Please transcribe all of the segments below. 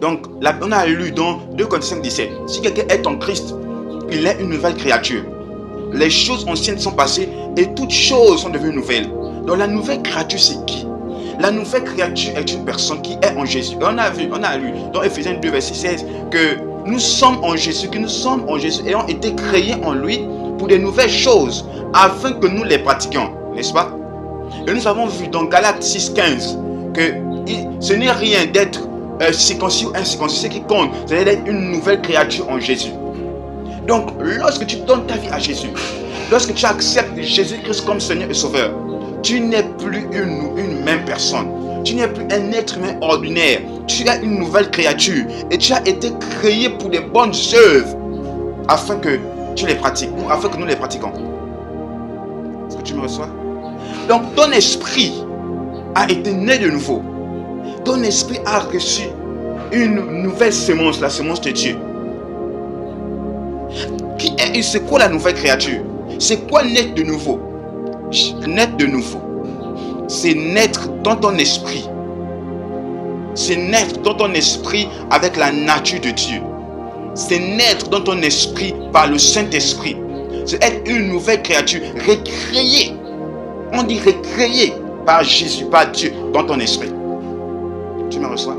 Donc, là, on a lu dans 2 Corinthiens 17. Si quelqu'un est en Christ, il est une nouvelle créature. Les choses anciennes sont passées et toutes choses sont devenues nouvelles. Donc, la nouvelle créature, c'est qui? La nouvelle créature est une personne qui est en Jésus. Et on a lu dans Ephésiens 2, verset 16, que nous sommes en Jésus, ayant été créés en lui pour des nouvelles choses, afin que nous les pratiquions. N'est-ce pas? Et nous avons vu dans Galates 6, 15, que ce n'est rien d'être circoncis ou incirconcis. Ce qui compte, c'est d'être une nouvelle créature en Jésus. Donc, lorsque tu donnes ta vie à Jésus, lorsque tu acceptes Jésus-Christ comme Seigneur et Sauveur, tu n'es plus une même personne. Tu n'es plus un être humain ordinaire. Tu es une nouvelle créature. Et tu as été créé pour des bonnes œuvres, afin que tu les pratiques, ou afin que nous les pratiquons. Est-ce que tu me reçois? Donc, ton esprit a été né de nouveau. Ton esprit a reçu une nouvelle semence, la semence de Dieu. C'est quoi la nouvelle créature? C'est quoi naître de nouveau? Naître de nouveau, c'est naître dans ton esprit. C'est naître dans ton esprit avec la nature de Dieu. C'est naître dans ton esprit par le Saint-Esprit. C'est être une nouvelle créature, recréée. On dit recréée par Jésus, par Dieu, dans ton esprit. Tu me reçois?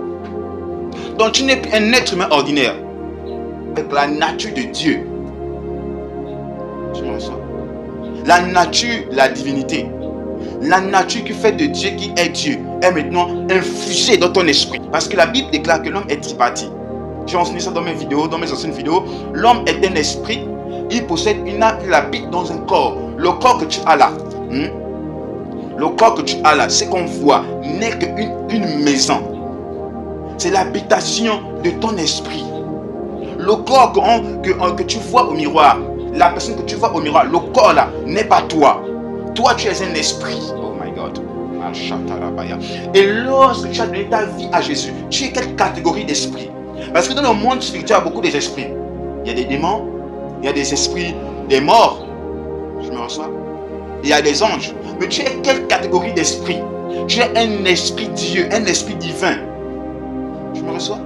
Donc tu n'es plus un être humain ordinaire, avec la nature de Dieu. Tu me reçois? La nature, la divinité, la nature qui fait de Dieu, qui est Dieu, est maintenant infusée dans ton esprit. Parce que la Bible déclare que l'homme est tripartite. J'ai enseigné ça dans mes vidéos, dans mes anciennes vidéos. L'homme est un esprit, il possède une âme, il habite dans un corps. Le corps que tu as là, le corps que tu as là, ce qu'on voit, n'est qu'une maison. C'est l'habitation de ton esprit. Le corps que tu vois au miroir, la personne que tu vois au miroir, le corps là, n'est pas toi. Toi, tu es un esprit. Oh my God. Et lorsque tu as donné ta vie à Jésus, tu es quelle catégorie d'esprit? Parce que dans le monde spirituel, il y a beaucoup d'esprits. Il y a des démons, il y a des esprits, des morts. Je me reçois. Il y a des anges. Mais tu es quelle catégorie d'esprit? Tu es un esprit Dieu, un esprit divin. Je me reçois.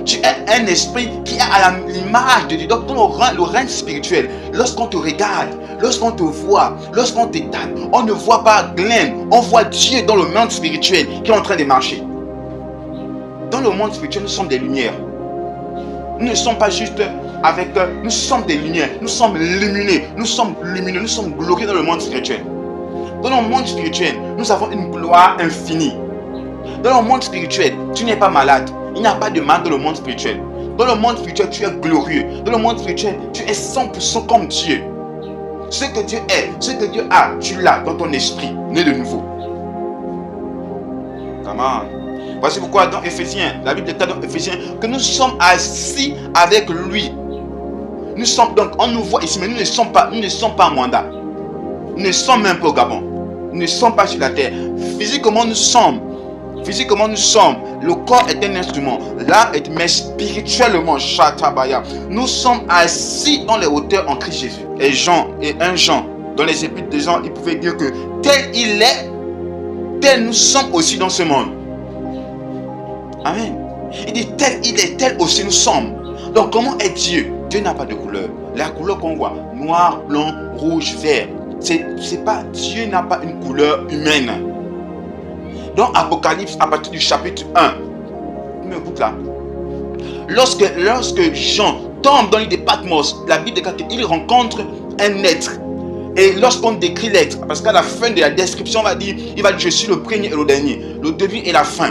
Tu es un esprit qui est à l'image de Dieu. Donc, dans le règne spirituel, lorsqu'on te regarde, lorsqu'on te voit, lorsqu'on t'étale, on ne voit pas Glenn, on voit Dieu dans le monde spirituel qui est en train de marcher. Dans le monde spirituel, nous sommes des lumières. Nous ne sommes pas juste avec... nous sommes des lumières, nous sommes lumineux, nous sommes glorieux dans le monde spirituel. Dans le monde spirituel, nous avons une gloire infinie. Dans le monde spirituel, tu n'es pas malade. Il n'y a pas de mal dans le monde spirituel. Dans le monde spirituel, tu es glorieux. Dans le monde spirituel, tu es 100% comme Dieu. Ce que Dieu est, ce que Dieu a, tu l'as dans ton esprit, né de nouveau. Come on. Voici pourquoi dans Ephésiens, la Bible déclare dans Ephésiens que nous sommes assis avec lui. Nous sommes donc, on nous voit ici, mais nous ne sommes pas en mandat. Nous ne sommes même pas au Gabon. Nous ne sommes pas sur la terre. Physiquement, nous sommes. Le corps est un instrument, l'âme est, mais spirituellement, Shatabaya, nous sommes assis dans les hauteurs en Christ Jésus. Et Jean, dans les épîtres de Jean, il pouvait dire que tel il est, tel nous sommes aussi dans ce monde. Amen. Il dit tel il est, tel aussi nous sommes. Donc comment est Dieu? Dieu n'a pas de couleur. La couleur qu'on voit, noir, blanc, rouge, vert, c'est pas, Dieu n'a pas une couleur humaine. Dans Apocalypse, à partir du chapitre 1, écoute là. Lorsque Jean tombe dans l'île de Patmos, la Bible déclare qu'il rencontre un être. Et lorsqu'on décrit l'être, parce qu'à la fin de la description, il va dire je suis le premier et le dernier, le début et la fin.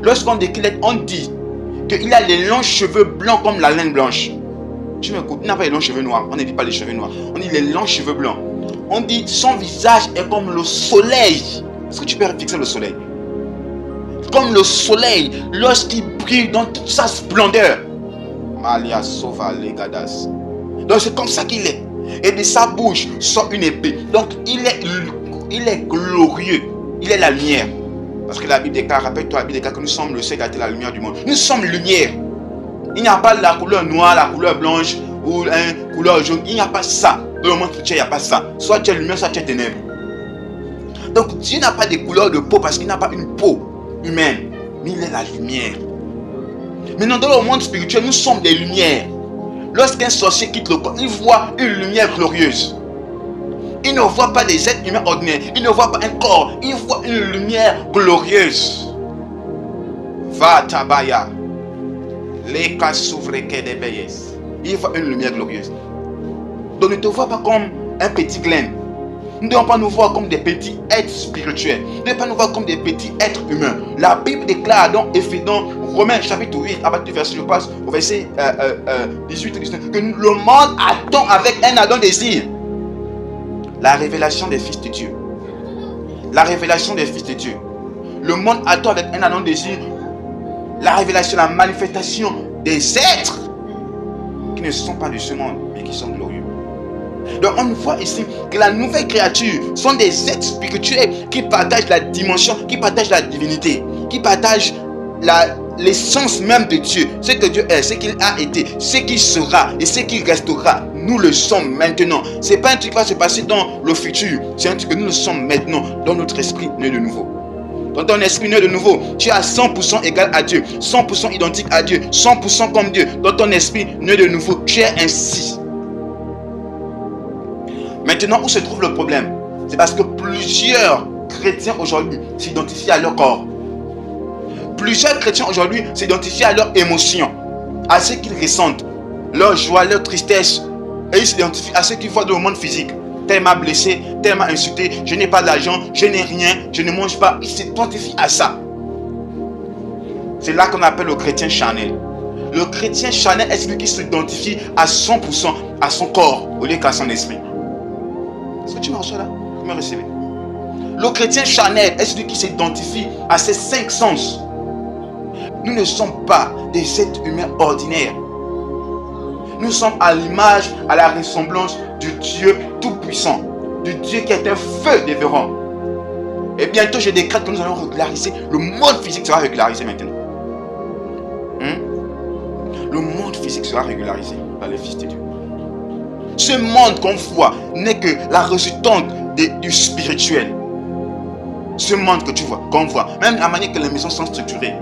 Lorsqu'on décrit l'être, on dit qu'il a les longs cheveux blancs comme la laine blanche. Tu m'écoutes, il n'a pas les longs cheveux noirs. On ne dit pas les cheveux noirs, on dit les longs cheveux blancs. On dit son visage est comme le soleil. Est-ce que tu peux fixer le soleil? Comme le soleil lorsqu'il brille dans toute sa splendeur. Malia Sova Legadas. Donc c'est comme ça qu'il est. Et de sa bouche sort une épée. Donc il est glorieux. Il est la lumière. Parce que la Bible déclare, rappelle-toi, la Bible déclare que nous sommes le seul qui a été la lumière du monde. Nous sommes lumière. Il n'y a pas la couleur noire, la couleur blanche ou la couleur jaune. Il n'y a pas ça. Dans le monde chrétien, il n'y a pas ça. Soit tu es lumière, soit tu es ténèbres. Donc Dieu n'a pas de couleur de peau parce qu'il n'a pas une peau humaine, mais il est la lumière. Maintenant, dans le monde spirituel, nous sommes des lumières. Lorsqu'un sorcier quitte le corps, il voit une lumière glorieuse. Il ne voit pas des êtres humains ordinaires. Il ne voit pas un corps. Il voit une lumière glorieuse. Va tabaya. Les cas s'ouvrent des belles. Il voit une lumière glorieuse. Donc ne te vois pas comme un petit grain. Nous ne devons pas nous voir comme des petits êtres spirituels. Nous ne devons pas nous voir comme des petits êtres humains. La Bible déclare dans Romains chapitre 8, à partir du verset, je passe au verset 18 et 19, que le monde attend avec un ardent désir la révélation des fils de Dieu. La révélation des fils de Dieu. Le monde attend avec un ardent désir la révélation, la manifestation des êtres qui ne sont pas de ce monde, mais qui sont glorieux. Donc on voit ici que la nouvelle créature sont des êtres spirituels qui partagent la dimension, qui partagent la divinité, qui partagent l'essence même de Dieu. Ce que Dieu est, ce qu'il a été, ce qu'il sera et ce qu'il restera. Nous le sommes maintenant. Ce n'est pas un truc qui va se passer dans le futur. C'est un truc que nous le sommes maintenant dans notre esprit né de nouveau. Dans ton esprit né de nouveau, tu es à 100% égal à Dieu, 100% identique à Dieu, 100% comme Dieu. Dans ton esprit né de nouveau, tu es ainsi. Maintenant, où se trouve le problème? C'est parce que plusieurs chrétiens aujourd'hui s'identifient à leur corps. Plusieurs chrétiens aujourd'hui s'identifient à leurs émotions, à ce qu'ils ressentent, leur joie, leur tristesse. Et ils s'identifient à ce qu'ils voient dans le monde physique. Tel m'a blessé, tel m'a insulté, je n'ai pas d'argent, je n'ai rien, je ne mange pas. Ils s'identifient à ça. C'est là qu'on appelle le chrétien charnel. Le chrétien charnel est celui qui s'identifie à 100% à son corps au lieu qu'à son esprit. Est-ce que tu me reçois là? Tu me recevez? Le chrétien charnel est celui qui s'identifie à ses 5 sens. Nous ne sommes pas des êtres humains ordinaires. Nous sommes à l'image, à la ressemblance du Dieu Tout-Puissant, du Dieu qui est un feu dévorant. Et bientôt, je décrète que nous allons régulariser. Le monde physique sera régularisé maintenant. Le monde physique sera régularisé par les fils de Dieu. Ce monde qu'on voit n'est que la résultante du spirituel. Ce monde que tu vois, qu'on voit, même la manière que les maisons sont structurées,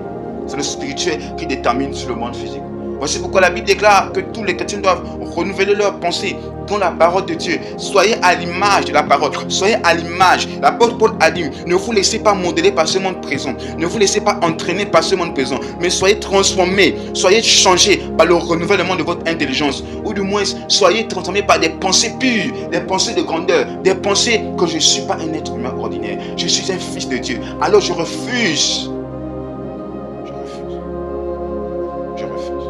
c'est le spirituel qui détermine sur le monde physique. Voici pourquoi la Bible déclare que tous les chrétiens doivent renouveler leurs pensées dans la parole de Dieu. Soyez à l'image de la parole. Soyez à l'image. L'apôtre Paul a dit, ne vous laissez pas modeler par ce monde présent. Ne vous laissez pas entraîner par ce monde présent. Mais soyez transformés. Soyez changés par le renouvellement de votre intelligence. Ou du moins, soyez transformés par des pensées pures, des pensées de grandeur, des pensées que je ne suis pas un être humain ordinaire. Je suis un fils de Dieu. Alors je refuse. Je refuse.